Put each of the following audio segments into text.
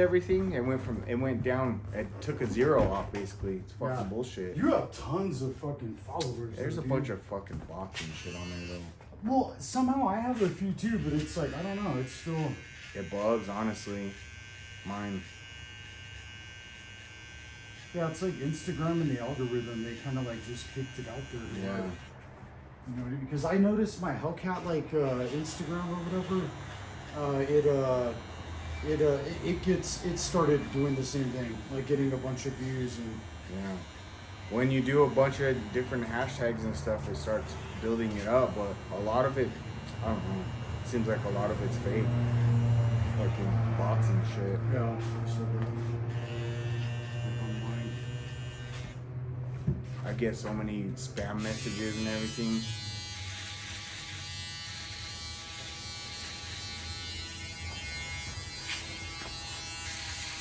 everything. It went down. It took a 0 off basically. It's fucking bullshit. You have tons of fucking followers. There's a bunch of fucking bots and shit on there though. Well, somehow I have a few too, but it's like, I don't know, it's still... It bugs, honestly. Mine. Yeah, it's like Instagram and the algorithm, they kind of like just kicked it out there. Yeah. You know, because I noticed my Hellcat, like, Instagram or whatever, it started doing the same thing, like getting a bunch of views and... Yeah. When you do a bunch of different hashtags and stuff, it starts building it up, but a lot of it, I don't know, seems like a lot of it's fake. Fucking bots and shit. Yeah. I get so many spam messages and everything.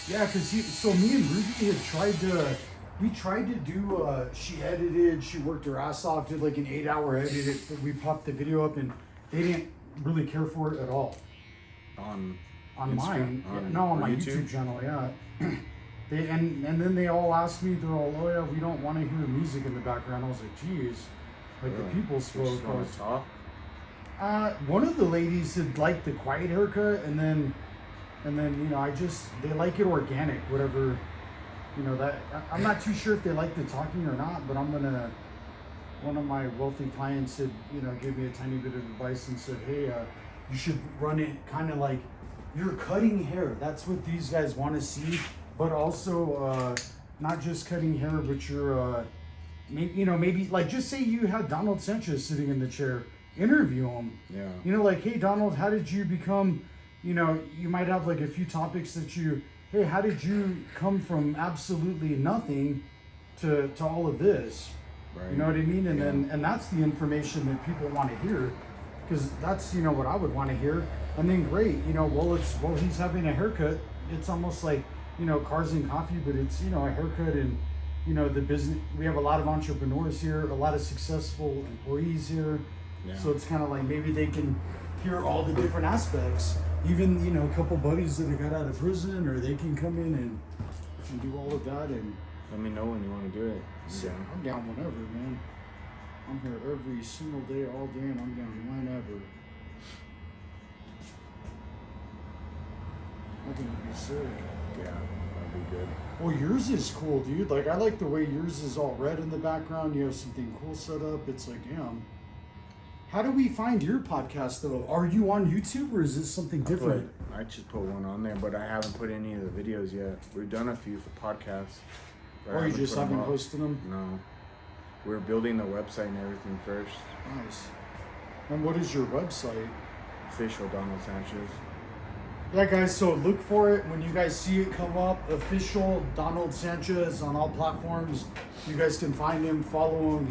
Yeah, because so me and Ruby had tried to do, she edited, she worked her ass off, did like an 8-hour edit, we popped the video up and they didn't really care for it at all. On mine, on my YouTube channel, yeah. And then they all asked me, they're all, oh yeah, we don't want to hear music in the background. I was like, geez, like really? The people spoke. Talk? One of the ladies had liked the quiet haircut, and then you know, they like it organic, whatever, you know, that, I'm not too sure if they like the talking or not, but one of my wealthy clients said, you know, gave me a tiny bit of advice and said, hey, you should run it kind of like you're cutting hair. That's what these guys want to see, but also not just cutting hair, but you're, maybe like just say you had Donald Sanchez sitting in the chair, interview him. Yeah. You know, like, hey, Donald, how did you become, you know, you might have like a few topics that hey, how did you come from absolutely nothing to all of this? Right. You know what I mean? And and that's the information that people want to hear, because that's, you know, what I would want to hear. And then great, you know, while he's having a haircut, it's almost like, you know, cars and coffee, but it's, you know, a haircut and, you know, the business. We have a lot of entrepreneurs here, a lot of successful employees here. Yeah. So it's kind of like maybe they can hear all the different aspects. Even, you know, a couple buddies that got out of prison, or they can come in and do all of that. And let me know when you want to do it. So I'm down whenever, man. I'm here every single day, all day, and I'm down whenever. I think it'd be sick. Yeah, that'd be good. Well, yours is cool, dude. Like, I like the way yours is all red in the background. You have something cool set up. It's like, damn. How do we find your podcast, though? Are you on YouTube, or is this something different? I just put one on there, but I haven't put any of the videos yet. We've done a few for podcasts. Or you just haven't posted them? No. We're building the website and everything first. Nice. And what is your website? Official Donald Sanchez. Yeah, guys, so look for it when you guys see it come up. Official Donald Sanchez on all platforms. You guys can find him, follow him.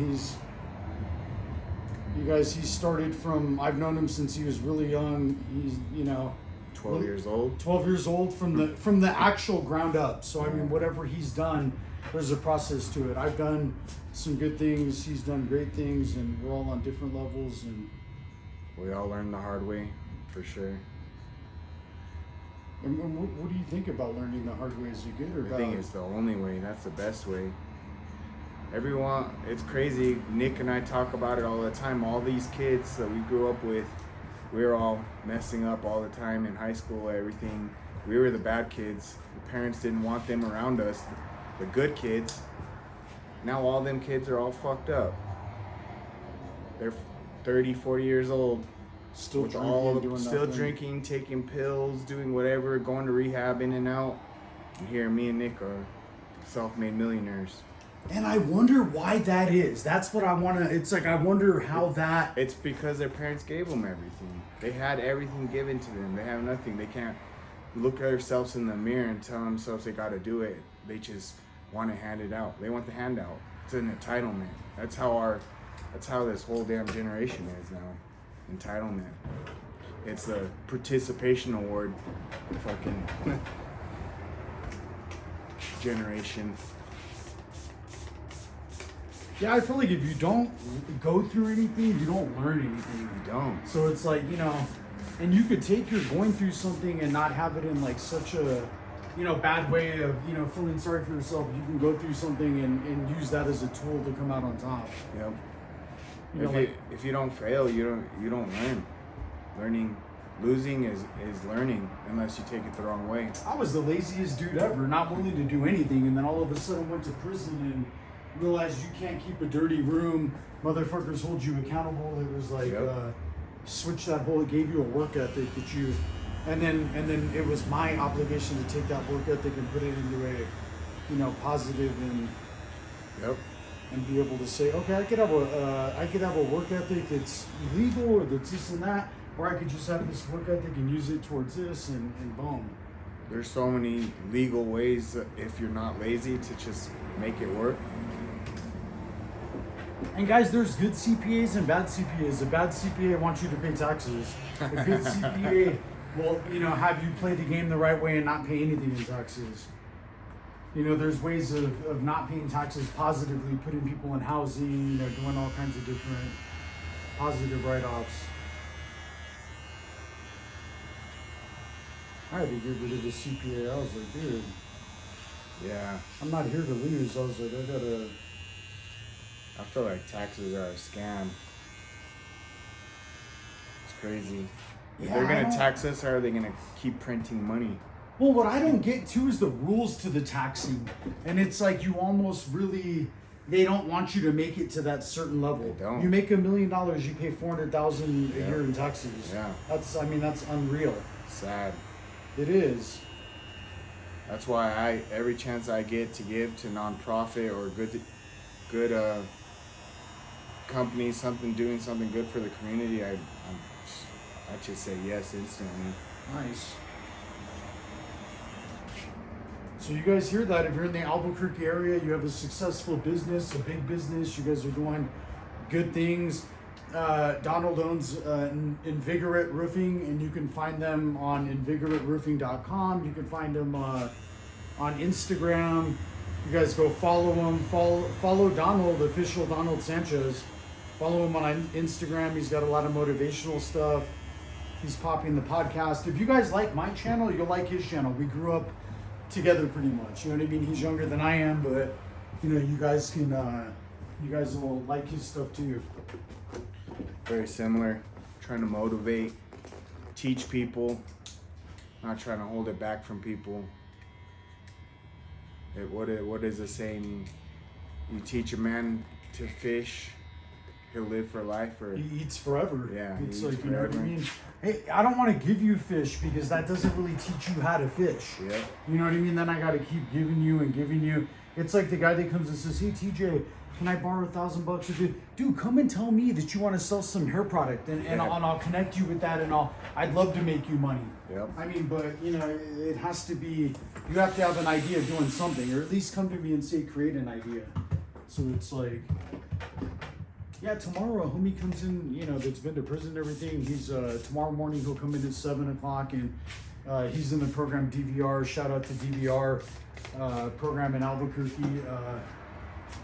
He started from, I've known him since he was really young. He's, you know, 12 years old. 12 years old from the actual ground up. So I mean, whatever he's done, there's a process to it. I've done some good things, he's done great things, and we're all on different levels, and we all learned the hard way, for sure. And what do you think about learning the hard way? Is it good or bad? I think it's the only way. That's the best way. Everyone, it's crazy. Nick and I talk about it all the time. All these kids that we grew up with, we were all messing up all the time in high school, everything. We were the bad kids. The parents didn't want them around us, the good kids. Now all them kids are all fucked up. They're 30, 40 years old. Still drinking, still drinking, taking pills, doing whatever, going to rehab, in and out. And here, me and Nick are self-made millionaires. And I wonder why that is. That's what I want to, it's like, I wonder how that... It's because their parents gave them everything. They had everything given to them. They have nothing. They can't look at themselves in the mirror and tell themselves they got to do it. They just want to hand it out. They want the handout. It's an entitlement. That's how this whole damn generation is now. Entitlement. It's a participation award. Fucking generation. Yeah, I feel like if you don't go through anything, you don't learn anything. You don't. So it's like, you know, and you could take your going through something and not have it in like such a, bad way of, feeling sorry for yourself, you can go through something and use that as a tool to come out on top. Yep. If you don't fail, you don't learn. Losing is learning, unless you take it the wrong way. I was the laziest dude ever, not willing to do anything, and then all of a sudden went to prison and realized you can't keep a dirty room. Motherfuckers hold you accountable. It was like switch that whole. It gave you a work ethic that you, and then it was my obligation to take that work ethic and put it into a, positive and be able to say, okay, I could have a work ethic that's illegal or that's this and that. Or I could just have this work ethic and use it towards this and boom. There's so many legal ways, if you're not lazy, to just make it work. And guys, there's good CPAs and bad CPAs. A bad CPA wants you to pay taxes. A good CPA will, have you play the game the right way and not pay anything in taxes. There's ways of not paying taxes positively, putting people in housing, doing all kinds of different positive write-offs. I had to get rid of the CPA. I was like, dude. Yeah. I'm not here to lose. I was like, I feel like taxes are a scam. It's crazy. If they're gonna tax us, how are they gonna keep printing money? Well, what I don't get too is the rules to the taxing. And it's like you almost really, they don't want you to make it to that certain level. They don't. You make $1 million, you pay $400,000 a year in taxes. Yeah. That's unreal. Sad. It is. That's why every chance I get to give to nonprofit or good companies, doing something good for the community, I just say yes instantly. Nice. So you guys hear that? If you're in the Albuquerque area, you have a successful business, a big business, you guys are doing good things. Donald owns Invigorate Roofing, and you can find them on invigorateroofing.com. You can find them on Instagram. You guys go follow him. Follow Donald, official Donald Sanchez. Follow him on Instagram. He's got a lot of motivational stuff. He's popping the podcast. If you guys like my channel, you'll like his channel. We grew up together pretty much. You know what I mean? He's younger than I am, but you guys will like his stuff too. Very similar. Trying to motivate, teach people, not trying to hold it back from people. What is the saying? You teach a man to fish, he'll live for life, or he eats forever. Yeah, it's he like, eats you know what I forever. mean? Hey, I don't want to give you fish because that doesn't really teach you how to fish. Yeah. You know what I mean? Then I got to keep giving you. It's like the guy that comes and says, "Hey TJ, can I borrow $1,000?" Dude, come and tell me that you want to sell some hair product, and I'll connect you with that, and I'd love to make you money. Yep. I mean, but it has to be. You have to have an idea of doing something, or at least come to me and say, create an idea. So it's like, yeah, tomorrow a homie comes in, that's been to prison and everything. He's tomorrow morning he'll come in at 7:00, and he's in the program DVR. Shout out to DVR program in Albuquerque.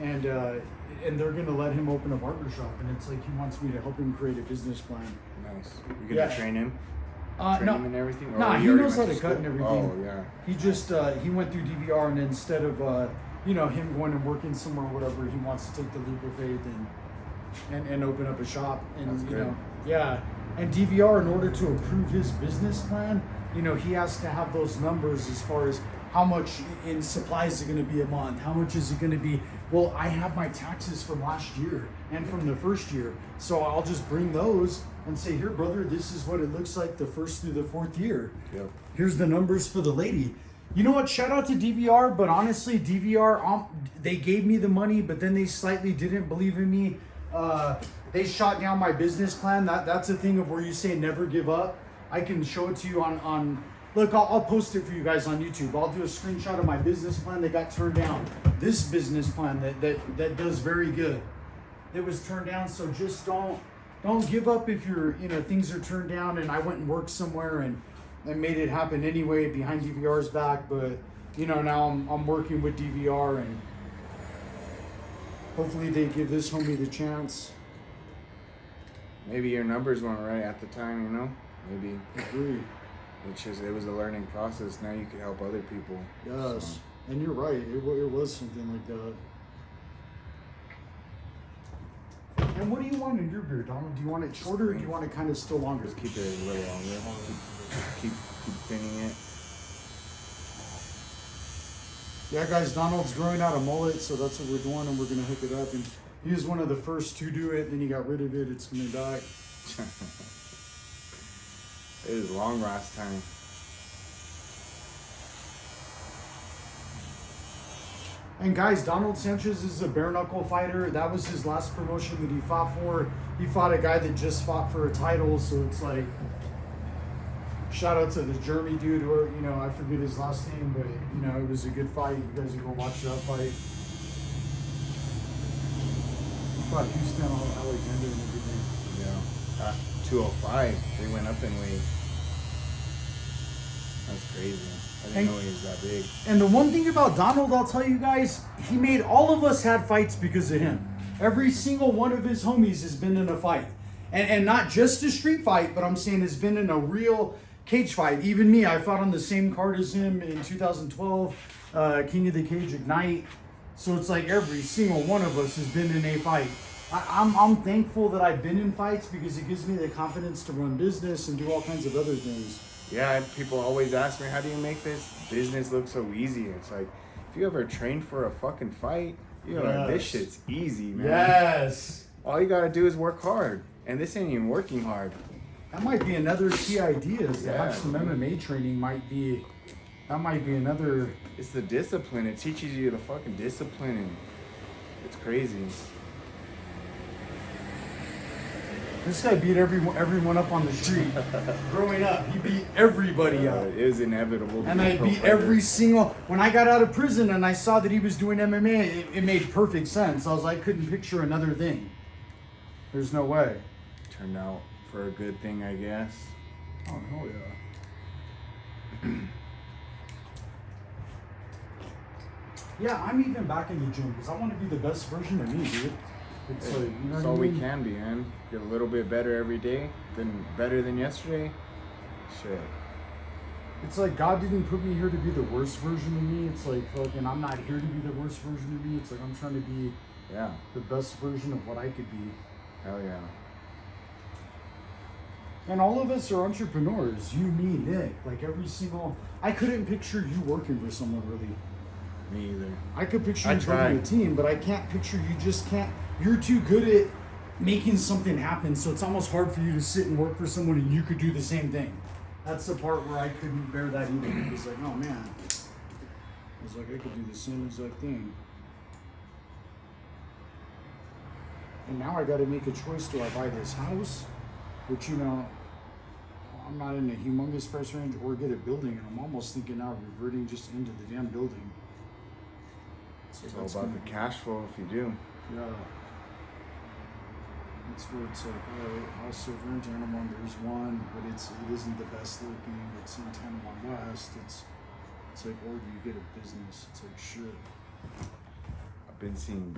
And they're gonna let him open a barbershop, and it's like he wants me to help him create a business plan. Nice. You're gonna train him? Train No, him and everything? Or nah, he knows how to cut and everything. Oh yeah. He just he went through DVR, and instead of him going and working somewhere or whatever, he wants to take the leap of faith and open up a shop. And That's good. And DVR, in order to approve his business plan, he has to have those numbers as far as how much in supplies is it going to be a month? How much is it going to be? Well, I have my taxes from last year and from the first year. So I'll just bring those and say, here, brother, this is what it looks like the first through the fourth year. Yep. Here's the numbers for the lady. You know what? Shout out to DVR, but honestly, DVR, they gave me the money, but then they slightly didn't believe in me. They shot down my business plan. That's a thing of where you say never give up. I can show it to you on look, I'll post it for you guys on YouTube. I'll do a screenshot of my business plan that got turned down. This business plan that does very good. It was turned down, so just don't give up if things are turned down. And I went and worked somewhere and made it happen anyway behind DVR's back. But now I'm working with DVR, and hopefully they give this homie the chance. Maybe your numbers weren't right at the time, Maybe. Agree. it was a learning process. Now you can help other people. Yes, So. and you're right. It was something like that. And what do you want in your beard, Donald? Do you want it shorter, or do you want it kind of still longer? Just keep it a little longer. Keep thinning it. Yeah, guys, Donald's growing out a mullet, so that's what we're doing, and we're gonna hook it up. And he was one of the first to do it. Then he got rid of it. It's gonna die. It was long last time. And guys, Donald Sanchez is a bare knuckle fighter. That was his last promotion that he fought for. He fought a guy that just fought for a title, so it's like, shout out to the Jeremy dude, or I forget his last name, but it was a good fight. You guys can go watch that fight. He fought Houston, Alexander, and everything. Yeah. 205. They went up in weight. That's crazy. I didn't know he was that big. And the one thing about Donald, I'll tell you guys, he made all of us had fights because of him. Every single one of his homies has been in a fight. And not just a street fight, but I'm saying has been in a real cage fight. Even me, I fought on the same card as him in 2012, King of the Cage Ignite. So it's like every single one of us has been in a fight. I'm thankful that I've been in fights because it gives me the confidence to run business and do all kinds of other things. Yeah, people always ask me, how do you make this business look so easy? It's like, if you ever trained for a fucking fight, like, this shit's easy, man. Yes. All you gotta do is work hard. And this ain't even working hard. That might be another key idea, is to have some MMA training that might be another... It's the discipline. It teaches you the fucking discipline, and it's crazy. This guy beat everyone up on the street. Growing up, he beat everybody up. It was inevitable. And I beat every single... When I got out of prison and I saw that he was doing MMA, it made perfect sense. I couldn't picture another thing. There's no way. Turned out for a good thing, I guess. Oh, hell yeah. Yeah, I'm even back in the gym because I want to be the best version of me, dude. It's like, that's all we can be, man. Get a little bit better every day, better than yesterday. Shit. It's like God didn't put me here to be the worst version of me. It's like fucking I'm not here to be the worst version of me. It's like I'm trying to be the best version of what I could be. Hell yeah. And all of us are entrepreneurs. You, me, Nick. Like I couldn't picture you working for someone really. Me either. I could picture you building a team, but I can't picture you just can't. You're too good at making something happen, so it's almost hard for you to sit and work for someone and you could do the same thing. That's the part where I couldn't bear that either. It's like, oh man. I was like, I could do the same exact thing. And now I got to make a choice. Do I buy this house, which I'm not in a humongous price range, or get a building? And I'm almost thinking now reverting just into the damn building. So it's all about the cash flow if you do. Yeah. That's where it's like, all right, house over in Tanamon, there's one, but it isn't the best looking. It's in Tanamon West. It's like, or do you get a business? It's like, shit. I've been seeing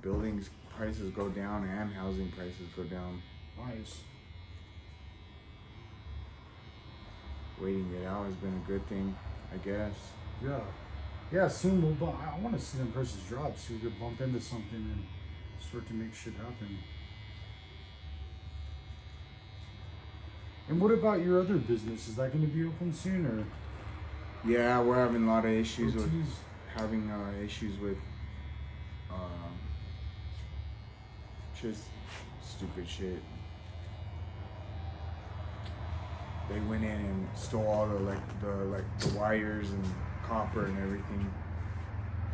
buildings prices go down and housing prices go down. Nice. Waiting it out has been a good thing, I guess. Yeah. Yeah, soon we'll bump. I want to see them prices drop so we could bump into something and start to make shit happen. And what about your other business? Is that going to be open soon, or? Yeah, we're having a lot of issues with just stupid shit. They went in and stole all the wires and copper and everything.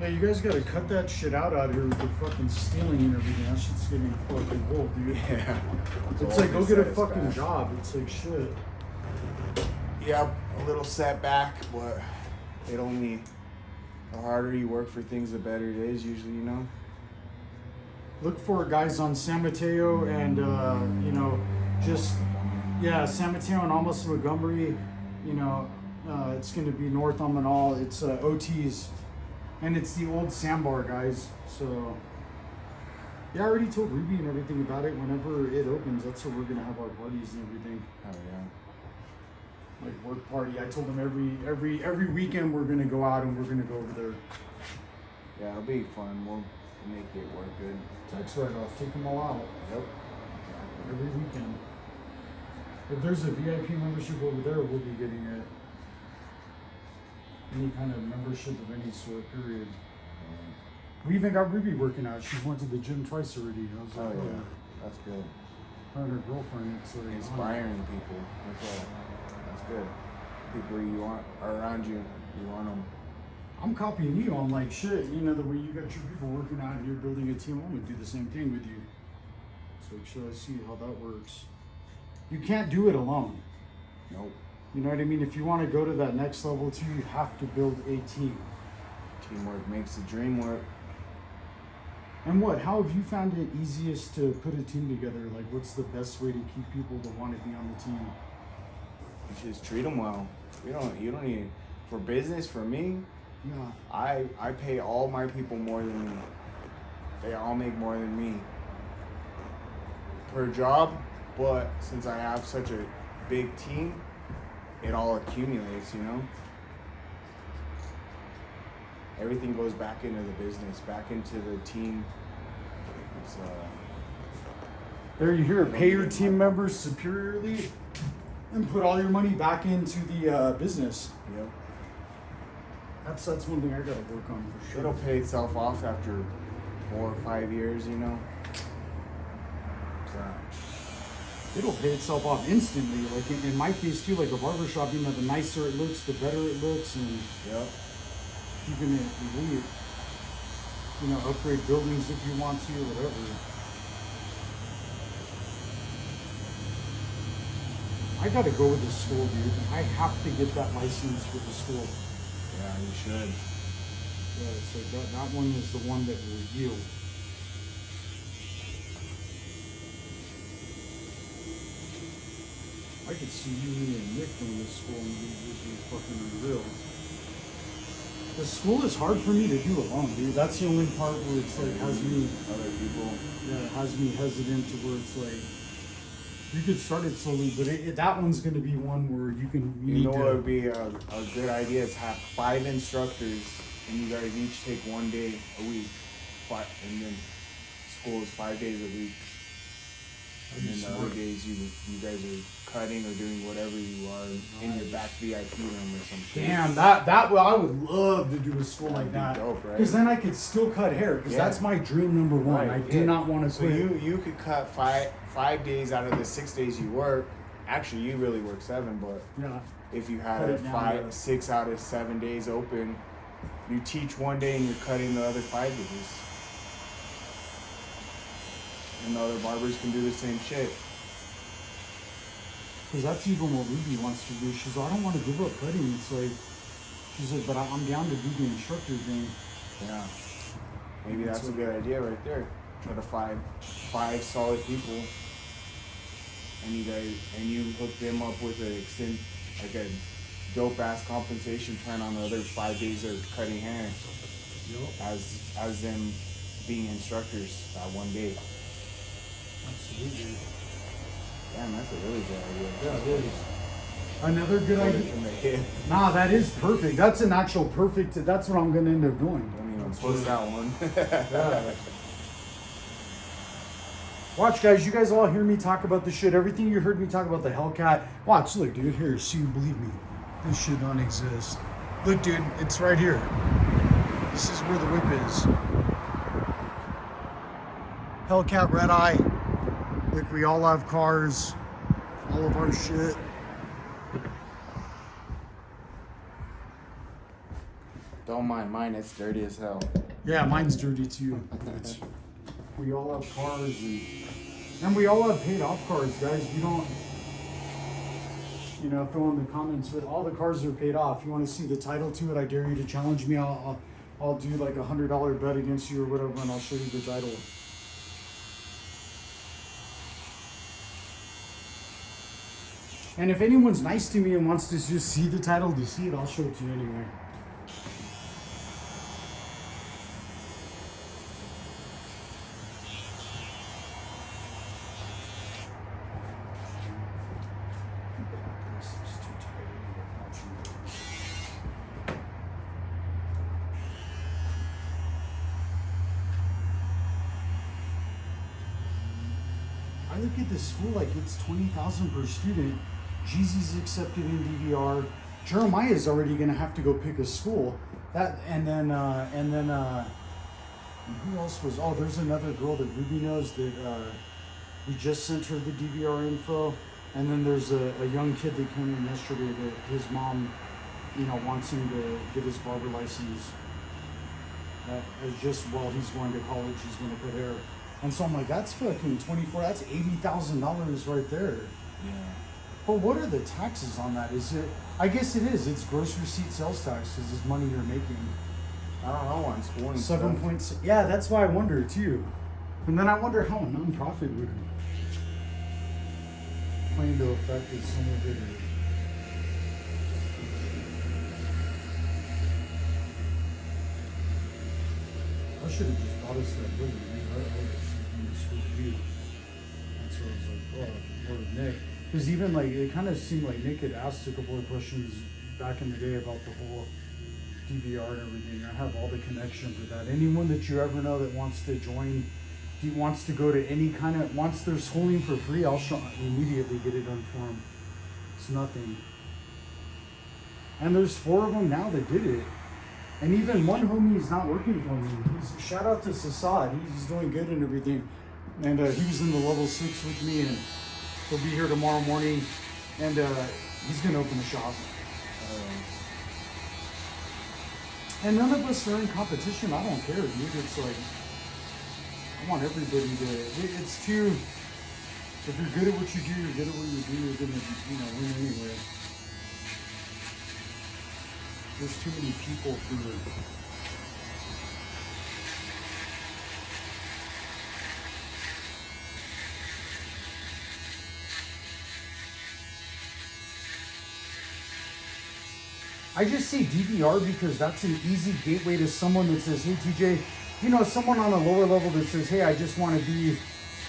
Yeah, you guys gotta cut that shit out here with the fucking stealing and everything. That shit's getting fucking old, dude. Yeah. It's like, go get a fucking job. It's like, shit. Yep, a little setback, but the harder you work for things, the better it is usually, Look for guys on San Mateo and, San Mateo and almost Montgomery. It's going to be North Amanal. It's OT's. And it's the old sandbar, guys. So, yeah, I already told Ruby and everything about it. Whenever it opens, that's where we're going to have our parties and everything. Oh, yeah. like work party. I told them every weekend we're gonna go out and we're gonna go over there. Yeah, it'll be fun. We'll make it work good. Tax write-off, take them all out. Yep. Every weekend. If there's a VIP membership over there, we'll be getting it. Any kind of membership of any sort, period. We even got Ruby working out. She's went to the gym twice already. I was like, yeah, that's good. Her and her girlfriend. It's like, Inspiring people. That's all. That's good. People you want are around you. You want them. I'm copying you on like shit. You know, the way you got your people working out and you're building a team, I'm gonna do the same thing with you. So should I see how that works? You can't do it alone. Nope. You know what I mean? If you want to go to that next level too, you have to build a team. Teamwork makes the dream work. And what? How have you found it easiest to put a team together? Like, what's the best way to keep people to want to be on the team? You just treat them well. You don't need, for business, for me, Yeah. I pay all my people more than me. They all make more than me per job, but since I have such a big team, it all accumulates, you know? Everything goes back into the business, back into the team. It's, There you hear it. Pay your team members superiorly and put all your money back into the business. yep. That's one thing I gotta work on for sure. It'll pay itself off after 4 or 5 years, you know? So, It'll pay itself off instantly. Like in my case too, like a barbershop, you know, the nicer it looks, the better it looks, and yep. you can really, you know, upgrade buildings if you want to or whatever. I gotta go with the school, dude. I have to get that license with the school. Yeah, you should. Yeah, so that one is the one that will yield. I could see you, me, and Nick doing this school and would be fucking unreal. The school is hard for me to do alone, dude. That's the only part where it's like has me Other people. yeah, it has me hesitant to where it's like you could start it slowly, but that one's gonna be one where you You know need what to. would be a good idea is have 5 instructors and you guys each take 1 day a week. And then school is 5 days a week. And then the other days you guys are cutting or doing whatever you are in your back VIP room or something. Damn, that well, I would love to do a school like that. Dope, right? Because then I could still cut hair. Because that's my dream number one. Right, I do not want to So quit. you could cut 5 days out of the 6 days you work. Actually, you really work 7, but Yeah. if you Cut had it down to- 6 out of 7 days open, you teach 1 day and you're cutting the other 5 days. And the other barbers can do the same shit. Because that's even what Ruby wants to do. She's like, I don't want to give up cutting. It's like, she's like, but I'm down to do the instructor thing. Yeah. Maybe that's a good idea right there. Try to find 5 solid people, and you hook them up with a dope ass compensation plan on the other 5 days of cutting hair, as them being instructors that 1 day. Absolutely. Damn, that's a really good idea. Yeah, it is. Another good Pull it idea. from the hip. Nah, that is perfect. That's an actual perfect. That's what I'm gonna end up doing. Don't even post that one. Yeah. Watch, guys. You guys all hear me talk about this shit. Everything you heard me talk about the Hellcat. Watch, look, dude. Here, so you believe me. This shit don't exist. Look, dude. It's right here. This is where the whip is. Hellcat red eye. Look, we all have cars. All of our shit. Don't mind mine, it's dirty as hell. Yeah, mine's dirty too. We all have cars and we all have paid off cars, guys. We don't, throw in the comments with all the cars are paid off. You want to see the title to it? I dare you to challenge me. I'll do like $100 bet against you or whatever, and I'll show you the title. And if anyone's nice to me and wants to just see the title to see it, I'll show it to you anyway. This is too tight. I look at this school like it's 20,000 per student. Jeezy's accepted in DVR. Jeremiah's already gonna have to go pick a school. Who else was? Oh, there's another girl that Ruby knows that we just sent her the DVR info. And then there's a young kid that came in yesterday that his mom, wants him to get his barber license. As just while he's going to college, he's gonna put hair. And so I'm like, that's fucking 24. That's $80,000 right there. Yeah. But what are the taxes on that? Is it? I guess it is. It's gross receipt sales tax. Is this money you're making? I don't know on school and 7.6. Yeah, that's why I wonder too. And then I wonder how a nonprofit would claim to affect it some of it. I should have just bought us that building. That's where I was like, oh, Lord, Nick. Because even like, it kind of seemed like Nick had asked a couple of questions back in the day about the whole DVR and everything. I have all the connection for that. Anyone that you ever know that wants to join, he wants to go to any kind of, wants their schooling for free, I'll immediately get it done for him. It's nothing. And there's 4 of them now that did it. And even one homie is not working for me. Shout out to Sassad. He's doing good and everything. And he was in the level 6 with me, and he'll be here tomorrow morning. And he's gonna open a shop. And none of us are in competition. I don't care, dude. It's like, I want everybody to. It's too. If you're good at what you do, you're good at what you do. You're gonna, win anyway. There's too many people who are. I just say DVR because that's an easy gateway to someone that says, hey TJ, someone on a lower level that says, hey, I just want to be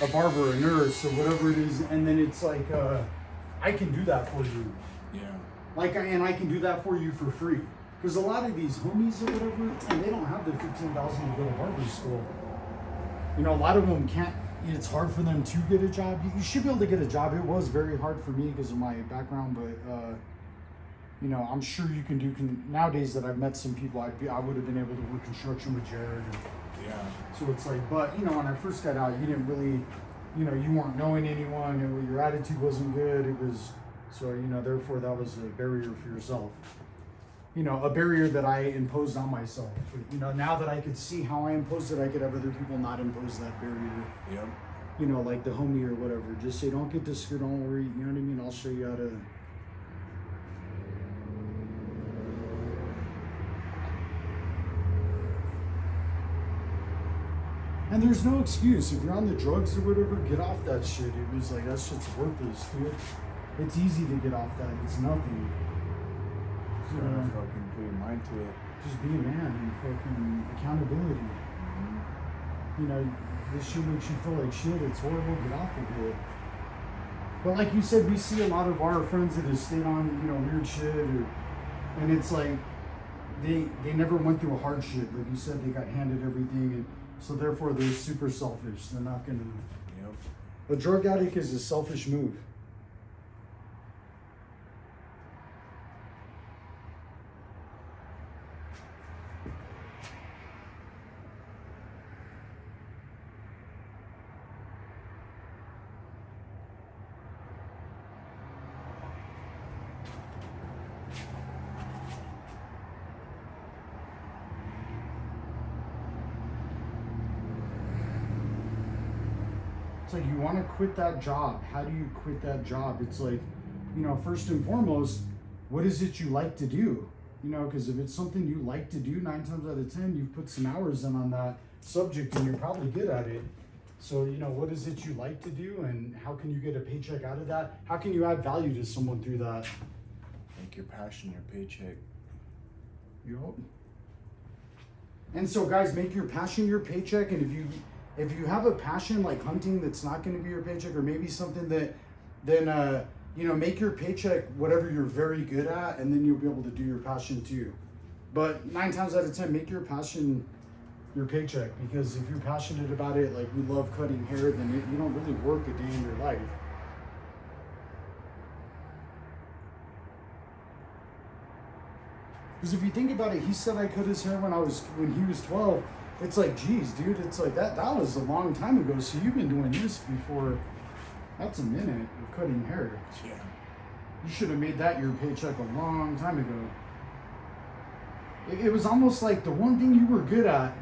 a barber, a nurse, or whatever it is, and then it's like, I can do that for you. Yeah. And I can do that for you for free. Because a lot of these homies or whatever, and they don't have the $15,000 to go to barber school. A lot of them can't. It's hard for them to get a job. You should be able to get a job. It was very hard for me because of my background, but I'm sure you can do. Nowadays that I've met some people, I would have been able to work construction with Jared. Yeah. So it's like, but when I first got out, you didn't really, you weren't knowing anyone, and your attitude wasn't good. It was so therefore that was a barrier for yourself. A barrier that I imposed on myself. But, now that I could see how I imposed it, I could have other people not impose that barrier. Yep. Like the homie or whatever. Just say, don't get this, don't worry. You know what I mean? I'll show you how to. And there's no excuse. If you're on the drugs or whatever, get off that shit. It was like, that shit's worthless, dude. It's easy to get off that. It's nothing. Fucking put your mind to it. Just be a man and fucking accountability. This shit makes you feel like shit. It's horrible. Get off of it. But like you said, we see a lot of our friends that have stayed on, weird shit, and it's like they never went through a hardship. Like you said, they got handed everything, and so therefore they're super selfish. They're not gonna. Yep. A drug addict is a selfish move. It's like you want to quit that job. How do you quit that job? It's like, first and foremost, what is it you like to do? Because if it's something you like to do, 9 times out of 10, you put some hours in on that subject and you're probably good at it. So, what is it you like to do and how can you get a paycheck out of that? How can you add value to someone through that? Make your passion your paycheck. Yup. And so guys, make your passion your paycheck, and if you have a passion like hunting that's not going to be your paycheck, or maybe something that, then make your paycheck whatever you're very good at, and then you'll be able to do your passion too. But 9 times out of 10, make your passion your paycheck, because if you're passionate about it, like we love cutting hair, then you don't really work a day in your life. Because if you think about it, he said I cut his hair when he was 12. It's like, geez, dude, it's like that was a long time ago. So you've been doing this before. That's a minute of cutting hair. Yeah. You should have made that your paycheck a long time ago. It was almost like the one thing you were good at,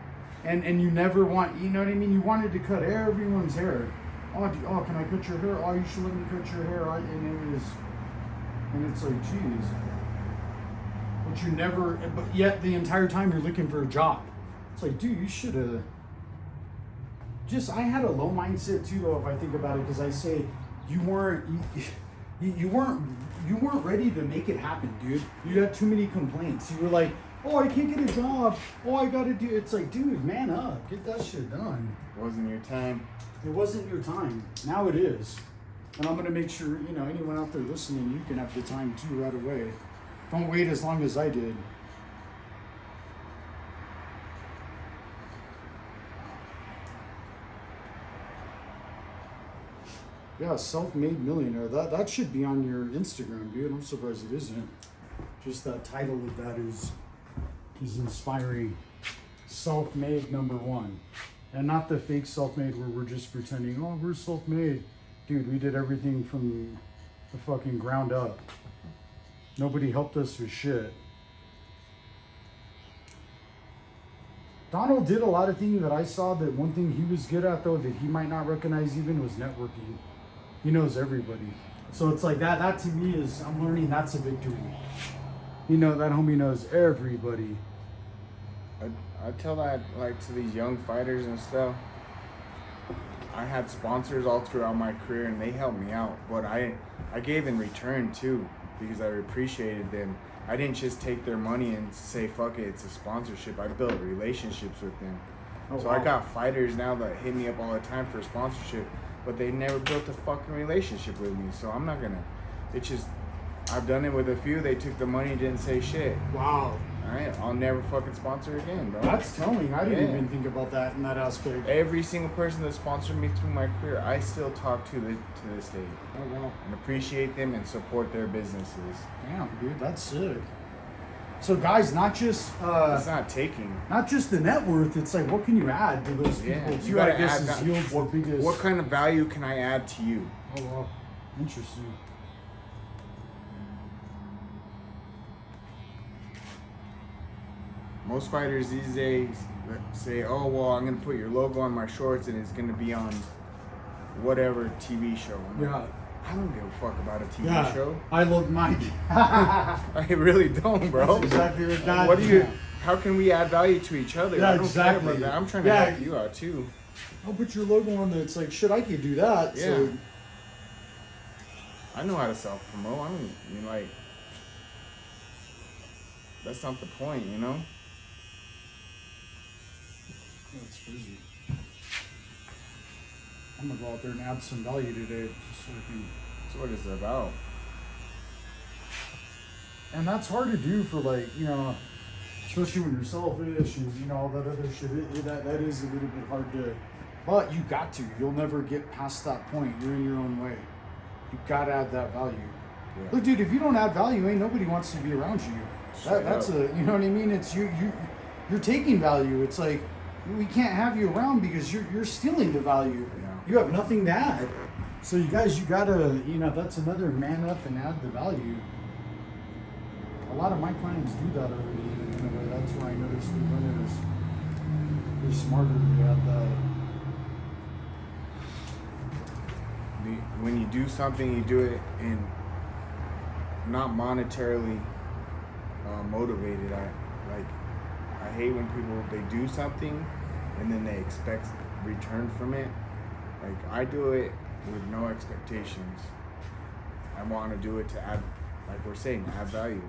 and you never you know what I mean? You wanted to cut everyone's hair. Oh, can I cut your hair? Oh, you should let me cut your hair. And it's like, geez. But you never, but yet the entire time you're looking for a job. It's like, dude, you should have. I had a low mindset too, though, if I think about it, because I say you weren't ready to make it happen, dude. You got too many complaints. You were like, oh, I can't get a job. Oh, I gotta do. It's like, dude, man up, get that shit done. Wasn't your time. It wasn't your time. Now it is, and I'm gonna make sure anyone out there listening, you can have the time too right away. Don't wait as long as I did. Yeah, self-made millionaire. That should be on your Instagram, dude. I'm surprised it isn't. Just that title of that is inspiring. Self-made #1. And not the fake self-made where we're just pretending, oh, we're self-made. Dude, we did everything from the fucking ground up. Nobody helped us with shit. Donald did a lot of things that I saw. That one thing he was good at, though, that he might not recognize even, was networking. He knows everybody. So it's like that to me is, I'm learning that's a victory. That homie knows everybody. I tell that, like, to these young fighters and stuff. I had sponsors all throughout my career, and they helped me out. But I gave in return, too, because I appreciated them. I didn't just take their money and say, fuck it, it's a sponsorship. I built relationships with them. So wow. I got fighters now that hit me up all the time for sponsorship, but they never built a fucking relationship with me. So I'm not gonna, I've done it with a few. They took the money, didn't say shit. Wow. Alright, I'll never fucking sponsor again, bro. That's telling. I didn't even think about that in that aspect. Every single person that sponsored me through my career, I still talk to this day. Oh, wow. And appreciate them and support their businesses. Damn, dude, that's sick. So, guys, not just it's not taking. Not just the net worth. It's like, what can you add to those people? You gotta add yields the biggest. What kind of value can I add to you? Oh, wow, interesting. Most fighters these days say, oh, well, I'm going to put your logo on my shorts and it's going to be on whatever TV show. Yeah. I don't give a fuck about a TV show. I love mine. I really don't, bro. That's exactly what how can we add value to each other? Yeah, I don't exactly. care about that. I'm trying to help you out, too. I'll put your logo on there. It's like, shit, I could do that. Yeah. So. I know how to self-promote. I mean, like, that's not the point, you know? That's crazy. I'm gonna go out there and add some value today, just so we can. That's what it's about. And that's hard to do for, like, especially when you're selfish and all that other shit. That is a little bit hard to. But you got to. You'll never get past that point. You're in your own way. You gotta add that value. Yeah. Look, dude, if you don't add value, ain't nobody wants to be around you. That's you know what I mean? It's you're taking value. It's like, we can't have you around because you're stealing the value. Yeah. You have nothing to add. So you guys, you gotta, that's another man up and add the value. A lot of my clients do that already. That's why I noticed the women they're smarter to add that. When you do something, you do it in not monetarily motivated. I hate when people, they do something and then they expect return from it. Like, I do it with no expectations. I want to do it to add, like we're saying, add value.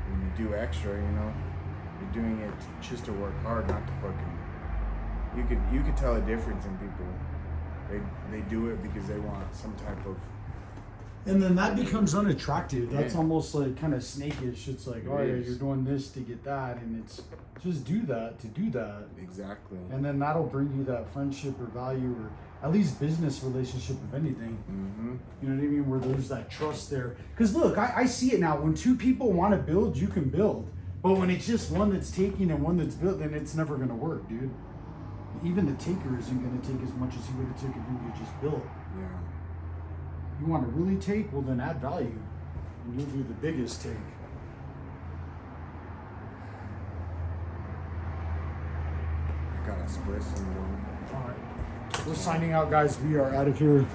When you do extra, you're doing it just to work hard, not to fucking. You could tell a difference in people. They do it because they want some type of And then that becomes unattractive. That's Yeah. almost like kind of snakish. It's like, oh yeah, is. you're doing this to get that, and it's just do that to do that. Exactly. And then that'll bring you that friendship or value or at least business relationship, if anything. Mm-hmm. You know what I mean? Where there's that trust there. Because look, I see it now. When two people want to build, you can build. But when it's just one that's taking and one that's built, then it's never going to work, dude. Even the taker isn't going to take as much as he would have taken if he was just built. Yeah. You want to really take? Well, then add value. And you'll do the biggest take. I got espresso. All right. We're signing out, guys. We are out of here.